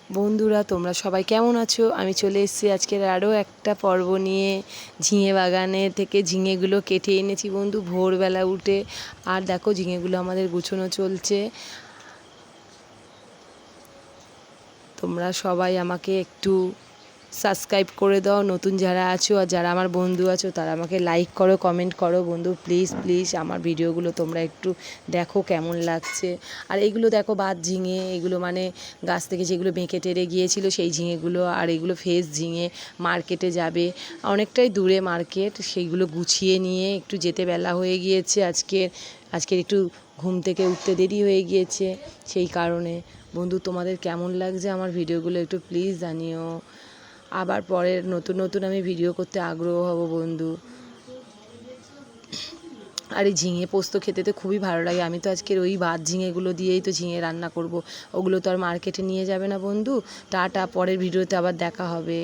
বন্ধুরা তোমরা সবাই কেমন আছো? আমি চলে এসেছি আজকের আরও একটা পর্ব নিয়ে। ঝিঙে বাগানে থেকে ঝিঙেগুলো কেটে এনেছি বন্ধু ভোরবেলা উঠে। আর দেখো ঝিঙেগুলো আমাদের গুছোনো চলছে। তোমরা সবাই আমাকে একটু সাবস্ক্রাইব করে দাও, নতুন যারা আছো, আর যারা আমার বন্ধু আছো তারা আমাকে লাইক করো, কমেন্ট করো বন্ধু, প্লিজ প্লিজ আমার ভিডিওগুলো তোমরা একটু দেখো কেমন লাগছে। আর এইগুলো দেখো বাদ ঝিঙে, এগুলো মানে গাছ থেকে যেগুলো বেঁকে টেরে গিয়েছিল সেই ঝিঙেগুলো। আর এগুলো ফ্রেশ ঝিঙে, মার্কেটে যাবে, অনেকটাই দূরে মার্কেট, সেইগুলো গুছিয়ে নিয়ে একটু যেতে বেলা হয়ে গিয়েছে আজকের একটু ঘুম থেকে উঠতে দেরি হয়ে গিয়েছে, সেই কারণে। বন্ধু তোমাদের কেমন লাগছে আমার ভিডিওগুলো একটু প্লিজ জানিও। আবার পরের নতুন নতুন আমি ভিডিও করতে আগ্রহ হব বন্ধু। আর এই ঝিঙে পোস্ত খেতে তো খুবই ভালো লাগে। আমি তো আজকের ওই বাদ ঝিঙেগুলো দিয়েই তো ঝিঙে রান্না করব। ওগুলো তো আর মার্কেটে নিয়ে যাবে না বন্ধু। টাটা, পরের ভিডিওতে আবার দেখা হবে।